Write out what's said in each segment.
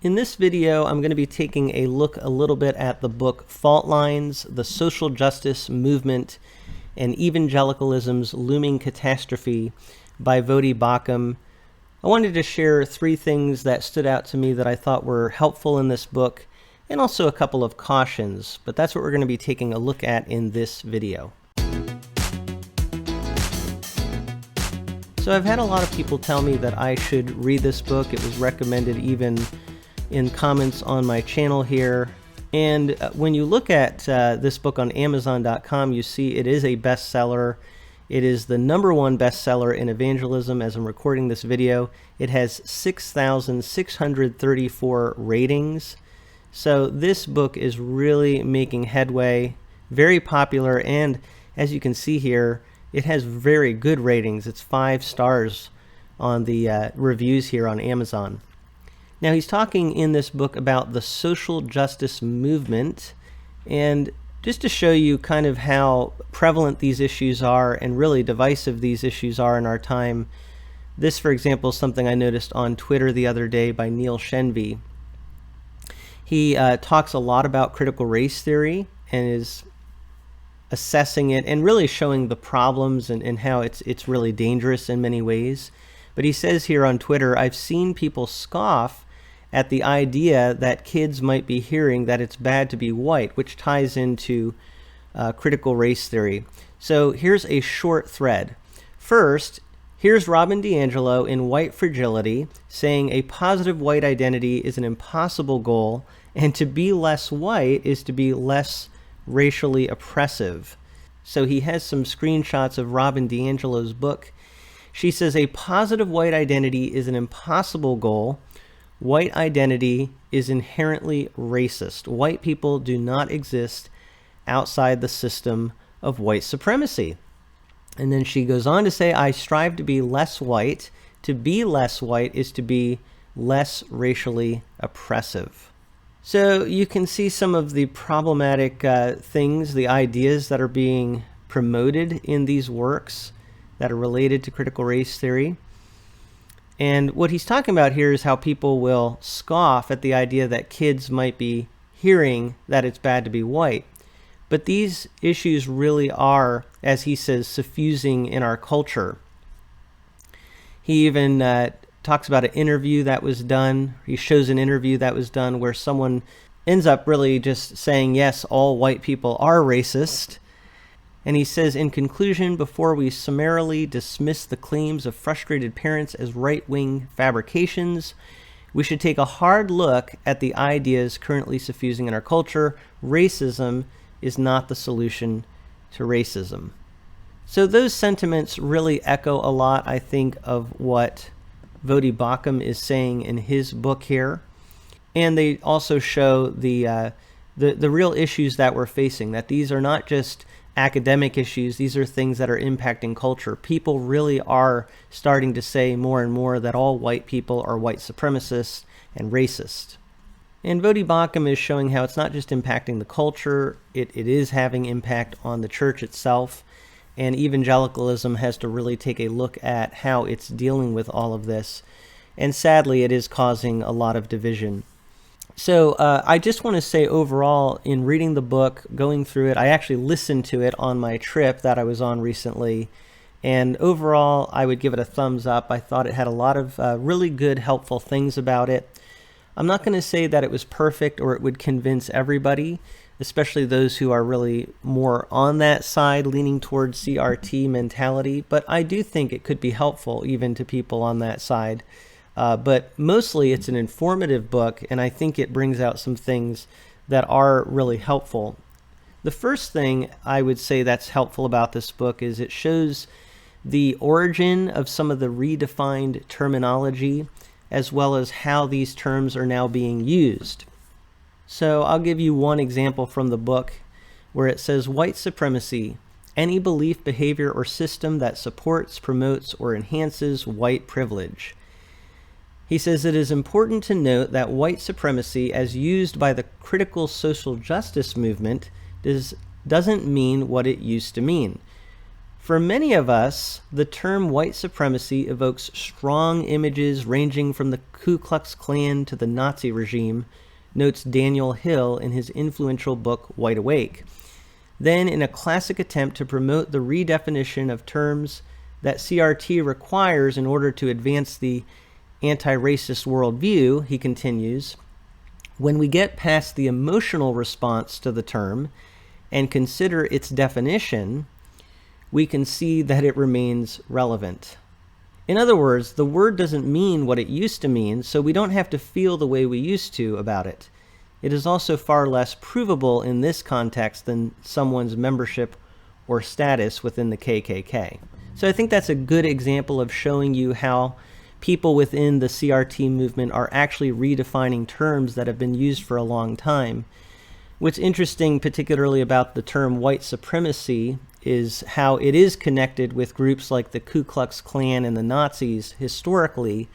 In this video, I'm going to be taking a look a little bit at the book Fault Lines, the Social Justice Movement, and Evangelicalism's Looming Catastrophe by Voddie Baucham. I wanted to share three things that stood out to me that I thought were helpful in this book, and also a couple of cautions, but that's what we're going to be taking a look at in this video. So I've had a lot of people tell me that I should read this book. It was recommended even in comments on my channel here. And when you look at this book on Amazon.com, you see it is a bestseller. It is the #1 bestseller in evangelism as I'm recording this video. It has 6,634 ratings. So this book is really making headway, very popular, and as you can see here, it has very good ratings. It's 5 stars on the reviews here on Amazon. Now, he's talking in this book about the social justice movement, and just to show you kind of how prevalent these issues are and really divisive these issues are in our time, this, for example, is something I noticed on Twitter the other day by Neil Shenvi. He talks a lot about critical race theory and is assessing it and really showing the problems and how it's really dangerous in many ways. But he says here on Twitter, I've seen people scoff at the idea that kids might be hearing that it's bad to be white, which ties into critical race theory. So here's a short thread. First, here's Robin DiAngelo in White Fragility saying a positive white identity is an impossible goal, and to be less white is to be less racially oppressive. So he has some screenshots of Robin DiAngelo's book. She says a positive white identity is an impossible goal. White identity is inherently racist. White people do not exist outside the system of white supremacy. And then she goes on to say, I strive to be less white. To be less white is to be less racially oppressive. So you can see some of the problematic things, the ideas that are being promoted in these works that are related to critical race theory. And what he's talking about here is how people will scoff at the idea that kids might be hearing that it's bad to be white. But these issues really are, as he says, suffusing in our culture. He even talks about an interview that was done. He shows an interview that was done where someone ends up really just saying, yes, all white people are racist. And he says, in conclusion, before we summarily dismiss the claims of frustrated parents as right-wing fabrications, we should take a hard look at the ideas currently suffusing in our culture. Racism is not the solution to racism. So those sentiments really echo a lot, I think, of what Voddie Baucham is saying in his book here. And they also show the real issues that we're facing, that these are not just academic issues, these are things that are impacting culture. People really are starting to say more and more that all white people are white supremacists and racist. And Voddie Baucham is showing how it's not just impacting the culture, it is having impact on the church itself, and evangelicalism has to really take a look at how it's dealing with all of this. And sadly, it is causing a lot of division. So I just want to say overall, in reading the book, going through it, I actually listened to it on my trip that I was on recently, and overall I would give it a thumbs up. I thought it had a lot of really good, helpful things about it. I'm not going to say that it was perfect or it would convince everybody, especially those who are really more on that side, leaning towards CRT mentality, but I do think it could be helpful even to people on that side. But mostly it's an informative book, and I think it brings out some things that are really helpful. The first thing I would say that's helpful about this book is it shows the origin of some of the redefined terminology, as well as how these terms are now being used. So I'll give you one example from the book where it says white supremacy, any belief, behavior, or system that supports, promotes, or enhances white privilege. He says it is important to note that white supremacy, as used by the critical social justice movement, doesn't mean what it used to mean. For many of us, the term white supremacy evokes strong images ranging from the Ku Klux Klan to the Nazi regime, notes Daniel Hill in his influential book White Awake. Then, in a classic attempt to promote the redefinition of terms that CRT requires in order to advance the anti-racist worldview, he continues, when we get past the emotional response to the term and consider its definition, we can see that it remains relevant. In other words, the word doesn't mean what it used to mean, so we don't have to feel the way we used to about it. It is also far less provable in this context than someone's membership or status within the KKK. So I think that's a good example of showing you how people within the CRT movement are actually redefining terms that have been used for a long time. What's interesting, particularly about the term white supremacy, is how it is connected with groups like the Ku Klux Klan and the Nazis historically.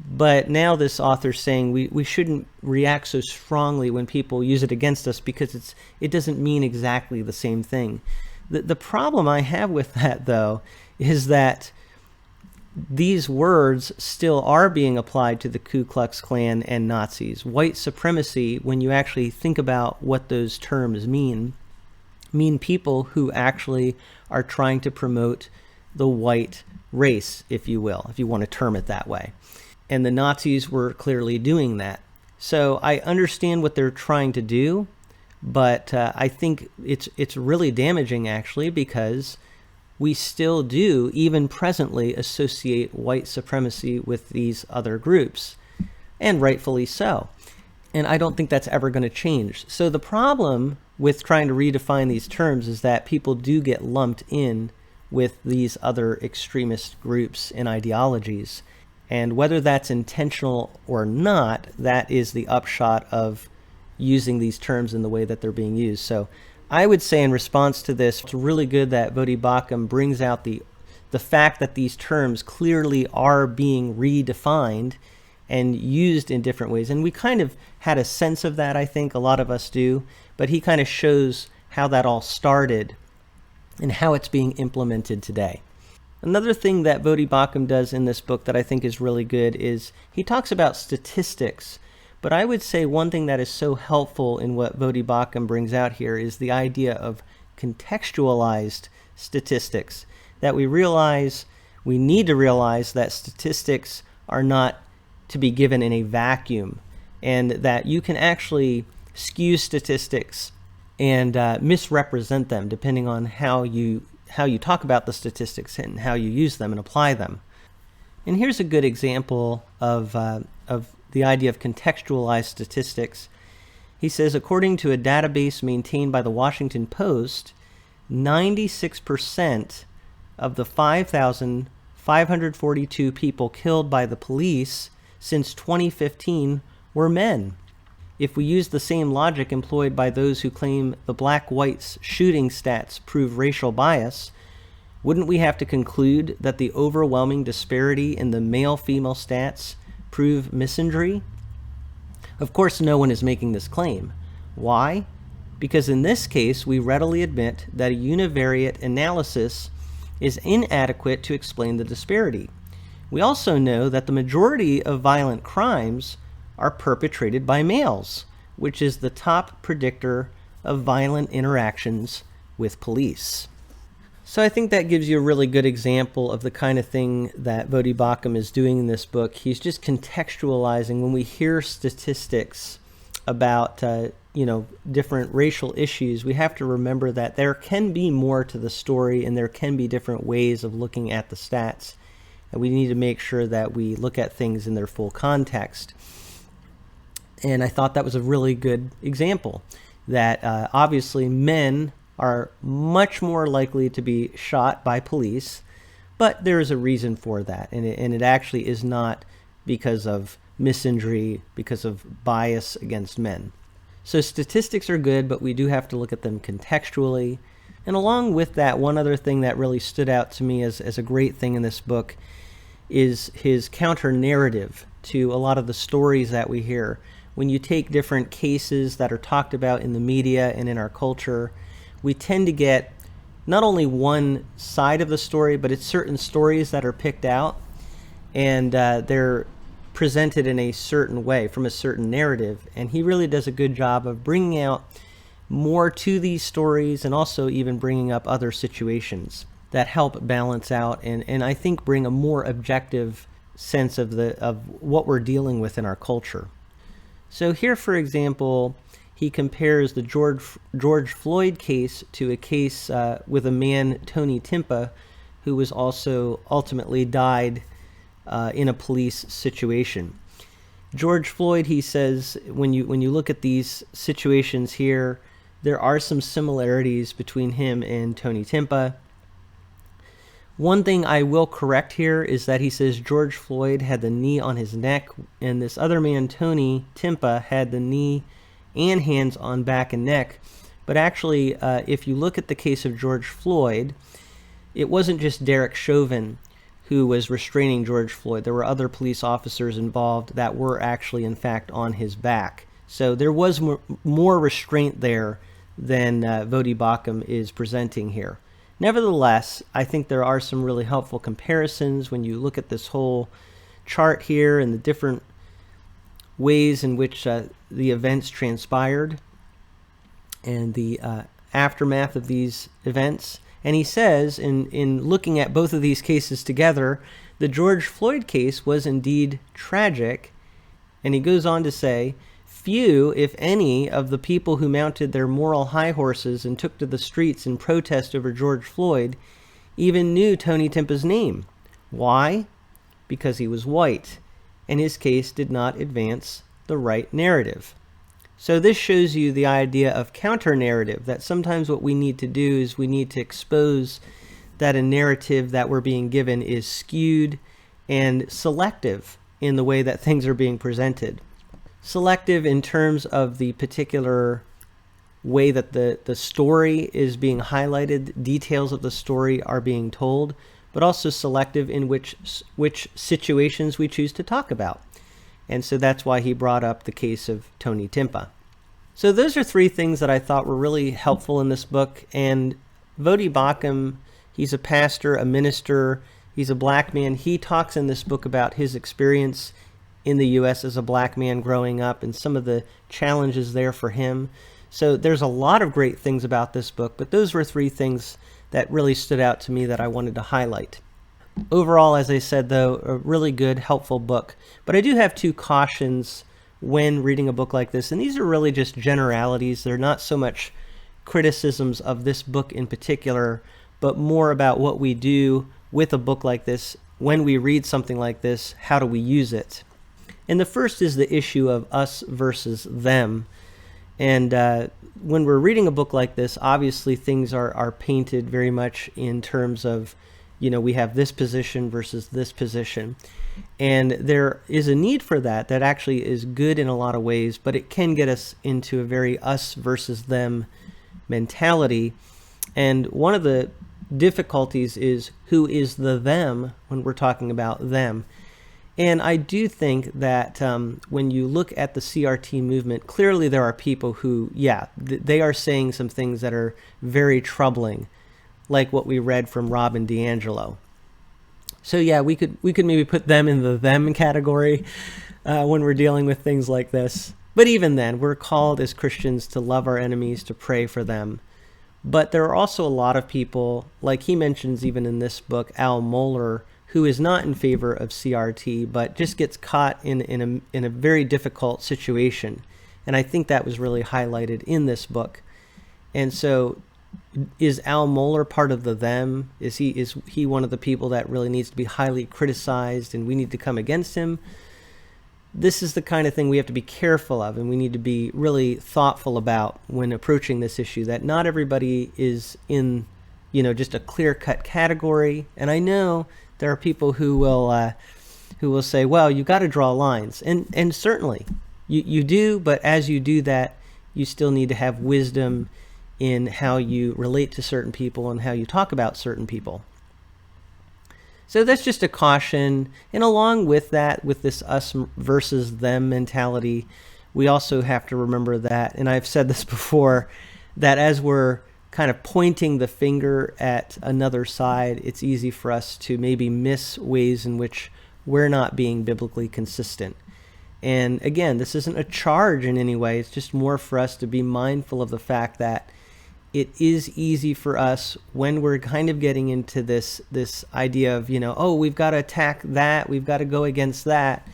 But now this author's saying we shouldn't react so strongly when people use it against us because it doesn't mean exactly the same thing. The problem I have with that, though, is that these words still are being applied to the Ku Klux Klan and Nazis. White supremacy, when you actually think about what those terms mean people who actually are trying to promote the white race, if you will, if you want to term it that way. And the Nazis were clearly doing that. So I understand what they're trying to do, but I think it's really damaging, actually, because we still do, even presently, associate white supremacy with these other groups, and rightfully so. And I don't think that's ever going to change. So the problem with trying to redefine these terms is that people do get lumped in with these other extremist groups and ideologies. And whether that's intentional or not, that is the upshot of using these terms in the way that they're being used. So I would say in response to this, it's really good that Voddie Baucham brings out the fact that these terms clearly are being redefined and used in different ways. And we kind of had a sense of that, I think, a lot of us do, but he kind of shows how that all started and how it's being implemented today. Another thing that Voddie Baucham does in this book that I think is really good is he talks about statistics. But I would say one thing that is so helpful in what Voddie Baucham brings out here is the idea of contextualized statistics. That we need to realize that statistics are not to be given in a vacuum, and that you can actually skew statistics and misrepresent them depending on how you talk about the statistics and how you use them and apply them. And here's a good example of the idea of contextualized statistics. He says, according to a database maintained by the Washington Post, 96% of the 5,542 people killed by the police since 2015 were men. If we use the same logic employed by those who claim the black-white shooting stats prove racial bias, wouldn't we have to conclude that the overwhelming disparity in the male-female stats prove misandry? Of course, no one is making this claim. Why? Because in this case, we readily admit that a univariate analysis is inadequate to explain the disparity. We also know that the majority of violent crimes are perpetrated by males, which is the top predictor of violent interactions with police. So I think that gives you a really good example of the kind of thing that Voddie Baucham is doing in this book. He's just contextualizing. When we hear statistics about different racial issues, we have to remember that there can be more to the story and there can be different ways of looking at the stats. And we need to make sure that we look at things in their full context. And I thought that was a really good example, that obviously men are much more likely to be shot by police, but there is a reason for that, and it actually is not because of misandry, because of bias against men. So statistics are good, but we do have to look at them contextually. And along with that, one other thing that really stood out to me as a great thing in this book is his counter-narrative to a lot of the stories that we hear. When you take different cases that are talked about in the media and in our culture, we tend to get not only one side of the story, but it's certain stories that are picked out, and they're presented in a certain way from a certain narrative. And he really does a good job of bringing out more to these stories, and also even bringing up other situations that help balance out and I think bring a more objective sense of what we're dealing with in our culture. So here, for example, he compares the George Floyd case to a case with a man, Tony Timpa, who was also ultimately died in a police situation. George Floyd, he says, when you look at these situations here, there are some similarities between him and Tony Timpa. One thing I will correct here is that he says George Floyd had the knee on his neck, and this other man, Tony Timpa, had the knee and hands on back and neck. But actually, if you look at the case of George Floyd, it wasn't just Derek Chauvin who was restraining George Floyd. There were other police officers involved that were actually, in fact, on his back. So there was more restraint there than Voddie Baucham is presenting here. Nevertheless, I think there are some really helpful comparisons when you look at this whole chart here and the different ways in which the events transpired and the aftermath of these events. And he says, in looking at both of these cases together, the George Floyd case was indeed tragic. And he goes on to say, few, if any, of the people who mounted their moral high horses and took to the streets in protest over George Floyd even knew Tony Timpa's name. Why? Because he was white, and his case did not advance the right narrative. So this shows you the idea of counter-narrative, that sometimes what we need to do is we need to expose that a narrative that we're being given is skewed and selective in the way that things are being presented. Selective in terms of the particular way that the story is being highlighted, details of the story are being told, but also selective in which situations we choose to talk about. And so that's why he brought up the case of Tony Timpa. So those are three things that I thought were really helpful in this book. And Voddie Baucham, he's a pastor, a minister, he's a black man. He talks in this book about his experience in the U.S. as a black man growing up and some of the challenges there for him. So there's a lot of great things about this book, but those were three things that really stood out to me that I wanted to highlight. Overall, as I said, though, a really good, helpful book. But I do have two cautions when reading a book like this, and these are really just generalities. They're not so much criticisms of this book in particular, but more about what we do with a book like this. When we read something like this, how do we use it? And the first is the issue of us versus them. And when we're reading a book like this, obviously things are painted very much in terms of, we have this position versus this position. And there is a need for that actually is good in a lot of ways, but it can get us into a very us versus them mentality. And one of the difficulties is who is the them when we're talking about them. And I do think that when you look at the CRT movement, clearly there are people who, they are saying some things that are very troubling, like what we read from Robin DiAngelo. So we could maybe put them in the them category when we're dealing with things like this. But even then, we're called as Christians to love our enemies, to pray for them. But there are also a lot of people, like he mentions even in this book, Al Mohler, who is not in favor of CRT, but just gets caught in a very difficult situation. And I think that was really highlighted in this book. And so is Al Mohler part of the them? Is he one of the people that really needs to be highly criticized and we need to come against him? This is the kind of thing we have to be careful of, and we need to be really thoughtful about when approaching this issue, that not everybody is in just a clear-cut category. And I know there are people who will say, well, you got to draw lines. And certainly you do, but as you do that, you still need to have wisdom in how you relate to certain people and how you talk about certain people. So that's just a caution. And along with that, with this us versus them mentality, we also have to remember that, and I've said this before, that as we're kind of pointing the finger at another side, it's easy for us to maybe miss ways in which we're not being biblically consistent. And again, this isn't a charge in any way. It's just more for us to be mindful of the fact that it is easy for us when we're kind of getting into this idea of, oh, we've got to attack that, we've got to go against that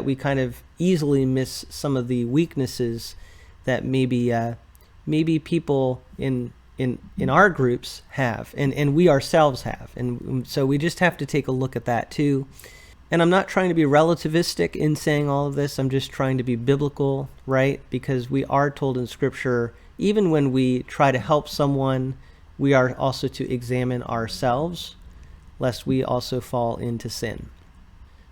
we kind of easily miss some of the weaknesses that maybe people in our groups have, and we ourselves have. And so we just have to take a look at that too. And I'm not trying to be relativistic in saying all of this. I'm just trying to be biblical, right? Because we are told in Scripture, even when we try to help someone, we are also to examine ourselves, lest we also fall into sin.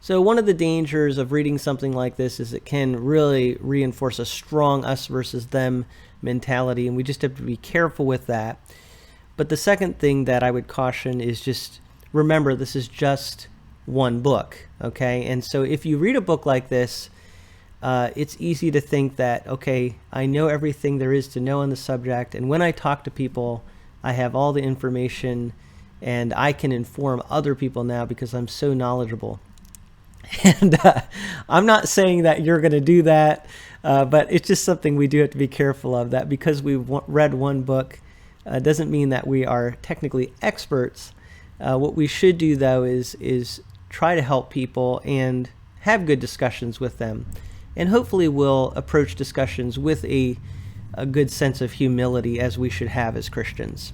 So one of the dangers of reading something like this is it can really reinforce a strong us versus them mentality, and we just have to be careful with that. But the second thing that I would caution is just remember, this is just one book, okay? And so if you read a book like this, it's easy to think that, okay, I know everything there is to know on the subject, and when I talk to people, I have all the information, and I can inform other people now because I'm so knowledgeable. And I'm not saying that you're going to do that, but it's just something we do have to be careful of, that because we've read one book doesn't mean that we are technically experts. What we should do, though, is try to help people and have good discussions with them. And hopefully we'll approach discussions with a good sense of humility, as we should have as Christians.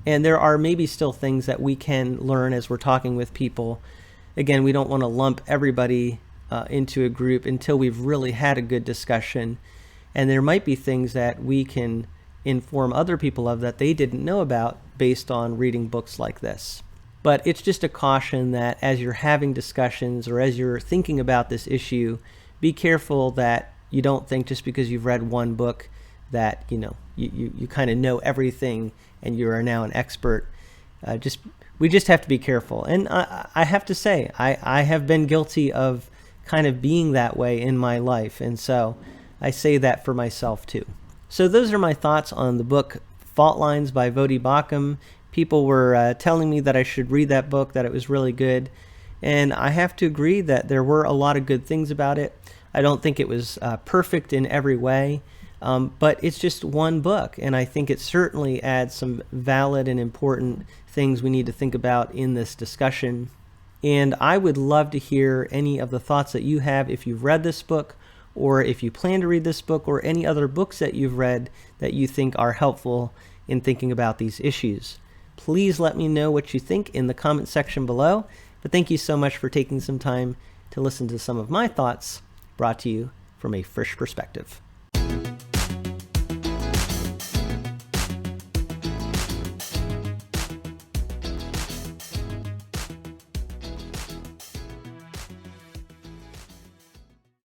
And there are maybe still things that we can learn as we're talking with people. Again, we don't want to lump everybody into a group until we've really had a good discussion. And there might be things that we can inform other people of that they didn't know about based on reading books like this. But it's just a caution that as you're having discussions or as you're thinking about this issue, be careful that you don't think just because you've read one book that you kind of know everything and you are now an expert. We just have to be careful. And I have to say, I have been guilty of kind of being that way in my life. And so I say that for myself too. So those are my thoughts on the book Fault Lines by Voddie Baucham. People were telling me that I should read that book, that it was really good. And I have to agree that there were a lot of good things about it. I don't think it was perfect in every way, but it's just one book. And I think it certainly adds some valid and important things we need to think about in this discussion. And I would love to hear any of the thoughts that you have if you've read this book, or if you plan to read this book, or any other books that you've read that you think are helpful in thinking about these issues. Please let me know what you think in the comment section below. But thank you so much for taking some time to listen to some of my thoughts, brought to you from A Frisch Perspective.